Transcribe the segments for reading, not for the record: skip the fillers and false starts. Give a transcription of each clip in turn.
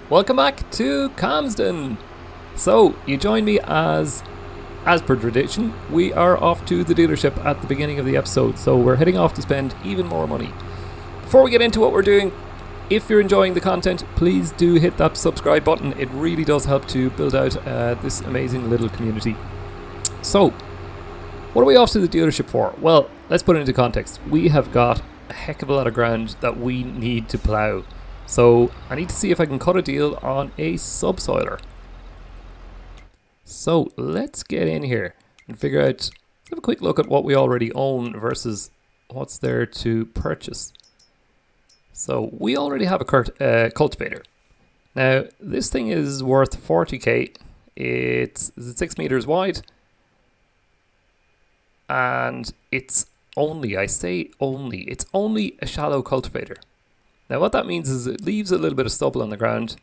Welcome back to Calmsden. So, you join me as per tradition, we are off to the dealership at the beginning of the episode, so we're heading off to spend even more money. Before we get into what we're doing, if you're enjoying the content, please do hit that subscribe button. It really does help to build out this amazing little community. So, what are we off to the dealership for? Well, let's put it into context. We have got a heck of a lot of ground that we need to plough. So I need to see if I can cut a deal on a subsoiler. So let's get in here and figure out, let's have a quick look at what we already own versus what's there to purchase. So we already have a cultivator. Now this thing is worth 40k. It's 6 meters wide. And it's only a shallow cultivator. Now what that means is it leaves a little bit of stubble on the ground,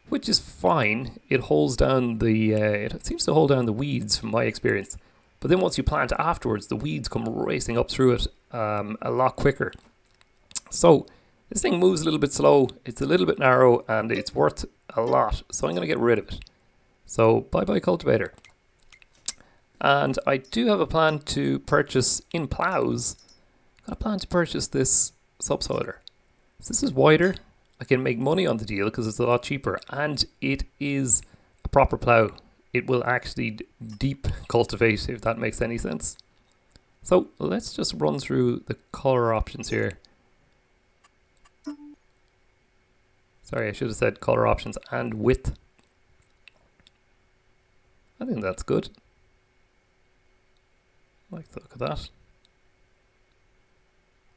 which is fine. It holds down it seems to hold down the weeds from my experience. But then once you plant afterwards, the weeds come racing up through it a lot quicker. So this thing moves a little bit slow, it's a little bit narrow, and it's worth a lot. So I'm going to get rid of it. So bye-bye cultivator. And I do have a plan to purchase in plows. I've got a plan to purchase this subsoiler. So this is wider. I can make money on the deal because it's a lot cheaper, and it is a proper plow. It will actually deep cultivate, if that makes any sense. So let's just run through the color options here. Sorry, I should have said color options and width. I think that's good. I like the look of that.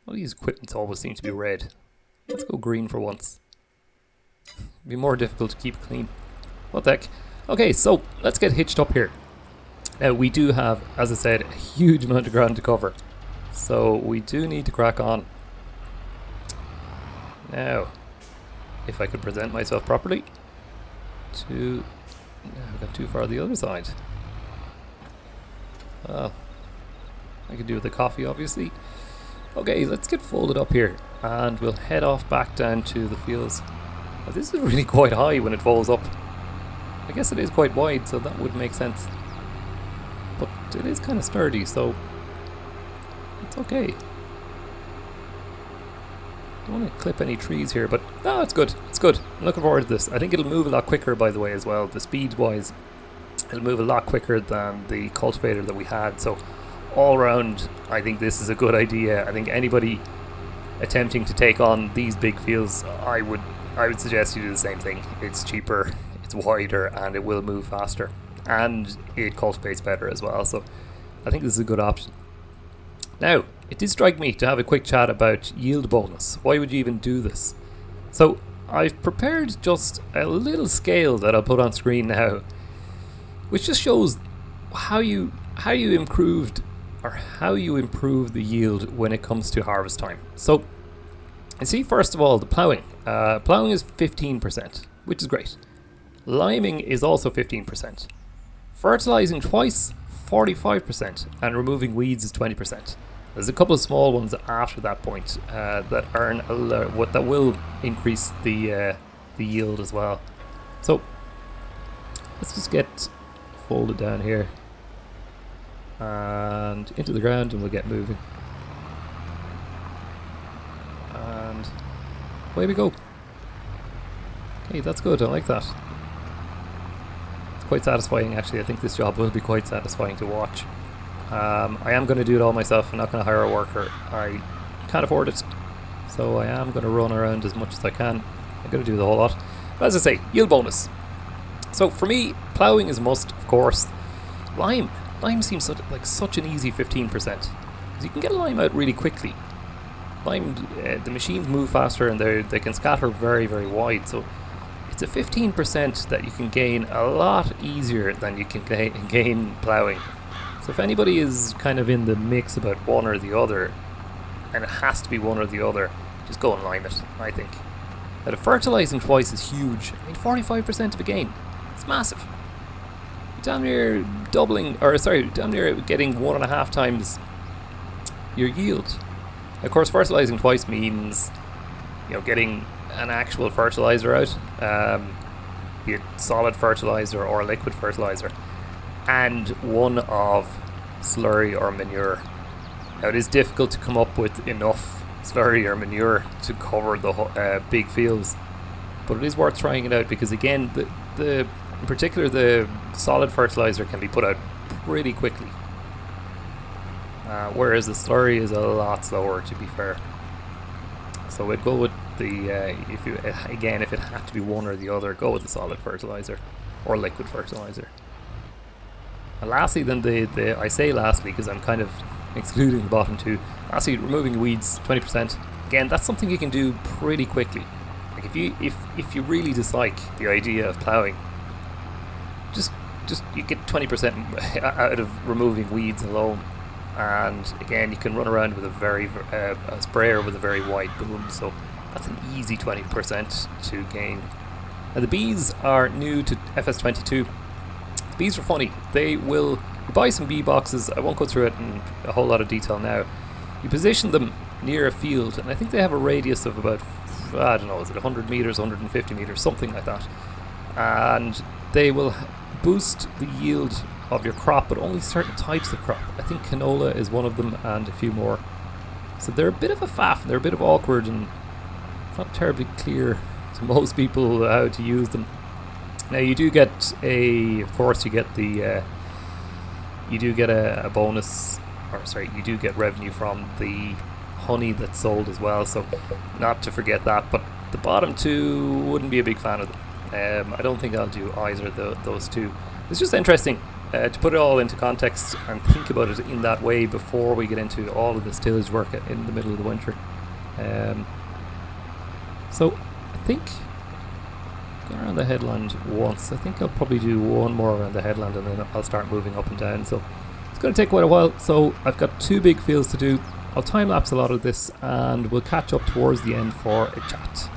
All these equipments always seem to be red. Let's go green for once. It'd be more difficult to keep clean. What the heck? Okay, so let's get hitched up here. Now we do have, as I said, a huge amount of ground to cover. So we do need to crack on. Now, if I could present myself properly. I've got too far the other side. Well, I could do with the coffee, obviously. Okay, let's get folded up here and we'll head off back down to the fields. Now, this is really quite high when it folds up. I guess it is quite wide, so that would make sense. But it is kind of sturdy, so it's okay. Don't want to clip any trees here, but no, it's good. It's good. I'm looking forward to this. I think it'll move a lot quicker, by the way, as well. The speed-wise, it'll move a lot quicker than the cultivator that we had. So all around, I think this is a good idea. I think anybody attempting to take on these big fields, I would suggest you do the same thing. It's cheaper, it's wider, and it will move faster, and it cultivates better as well. So I think this is a good option. Now, it did strike me to have a quick chat about yield bonus. Why would you even do this? So I've prepared just a little scale that I'll put on screen now, which just shows how you improve the yield when it comes to harvest time. So you see, first of all, the ploughing. Ploughing is 15%, which is great. Liming is also 15%. Fertilizing twice, 45%, and removing weeds is 20%. There's a couple of small ones after that point that will increase the yield as well. So let's just get folded down here and into the ground, and we'll get moving. And away we go. Okay, that's good. I like that. It's quite satisfying, actually. I think this job will be quite satisfying to watch. I am going to do it all myself. I'm not going to hire a worker. I can't afford it. So I am going to run around as much as I can. I'm going to do the whole lot. But as I say, yield bonus. So for me, ploughing is a must, of course. Lime seems like such an easy 15%. Because you can get a lime out really quickly. The machines move faster, and they can scatter very, very wide. So it's a 15% that you can gain a lot easier than you can gain ploughing. So if anybody is kind of in the mix about one or the other, and it has to be one or the other, just go and lime it, I think. Now the fertilizing twice is huge. I mean, 45% of a gain. It's massive. Damn near getting 1.5 times your yield. Of course, fertilizing twice means, getting an actual fertilizer out, be it solid fertilizer or liquid fertilizer, and one of slurry or manure. Now it is difficult to come up with enough slurry or manure to cover the big fields, but it is worth trying it out, because again, in particular the solid fertilizer can be put out pretty quickly, whereas the slurry is a lot slower, to be fair. So we'd go with the if it had to be one or the other, go with the solid fertilizer or liquid fertilizer. And lastly, then I say lastly because I'm kind of excluding the bottom two. Lastly, removing the weeds, 20%. Again, that's something you can do pretty quickly. Like if you really dislike the idea of ploughing, just you get 20% out of removing weeds alone. And again, you can run around with a sprayer with a very wide boom, so that's an easy 20% to gain. Now the bees are new to FS22. The bees are funny. You buy some bee boxes. I won't go through it in a whole lot of detail now. You position them near a field, and I think they have a radius of about, I don't know, is it 100 meters, 150 meters, something like that. And they will boost the yield of your crop, but only certain types of crop. I think canola is one of them, and a few more. So they're a bit of a faff, they're a bit of awkward, and it's not terribly clear to most people how to use them. Now you do get of course you get the you do get a bonus, or sorry, you do get revenue from the honey that's sold as well, so not to forget that. But the bottom two, wouldn't be a big fan of them. I don't think I'll do either of those two. It's just interesting to put it all into context and think about it in that way before we get into all of the tillage work in the middle of the winter. So I think going around the headland once. I think I'll probably do one more around the headland, and then I'll start moving up and down. So it's going to take quite a while. So I've got two big fields to do. I'll time lapse a lot of this, and we'll catch up towards the end for a chat.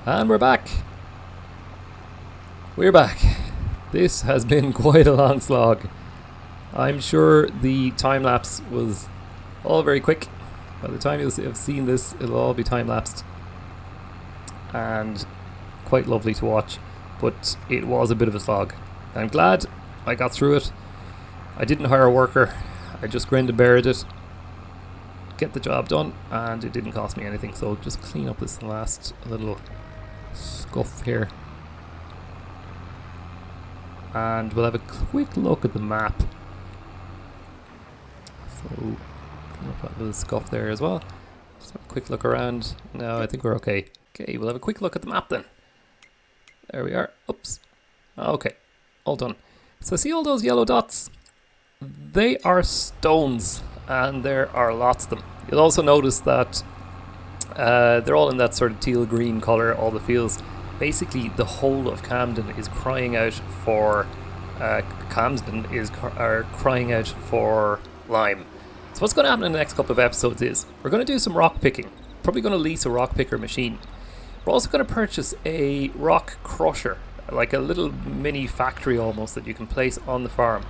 And we're back. We're back. This has been quite a long slog. I'm sure the time-lapse was all very quick. By the time you'll have seen this, it'll all be time-lapsed. And quite lovely to watch. But it was a bit of a slog. I'm glad I got through it. I didn't hire a worker. I just grinned and bared it. Get the job done. And it didn't cost me anything. So just clean up this last little scuff here. And we'll have a quick look at the map. So, clean up that little scuff there as well. Just have a quick look around. No, I think we're okay. Okay, we'll have a quick look at the map then. There we are. Oops. Okay, all done. So see all those yellow dots? They are stones, and there are lots of them. You'll also notice that they're all in that sort of teal green colour, all the fields. Basically, the whole of Calmsden is crying out for crying out for lime. So what's going to happen in the next couple of episodes is we're going to do some rock picking. Probably going to lease a rock picker machine. We're also going to purchase a rock crusher, like a little mini factory almost that you can place on the farm.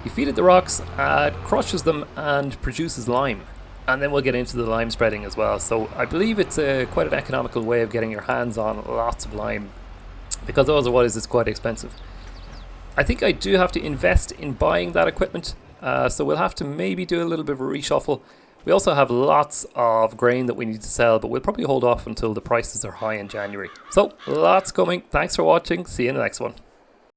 You feed it the rocks, it crushes them and produces lime. And then we'll get into the lime spreading as well. So I believe it's quite an economical way of getting your hands on lots of lime, because otherwise it's quite expensive. I think I do have to invest in buying that equipment, so we'll have to maybe do a little bit of a reshuffle. We also have lots of grain that we need to sell, but we'll probably hold off until the prices are high in January. So lots coming. Thanks for watching. See you in the next one.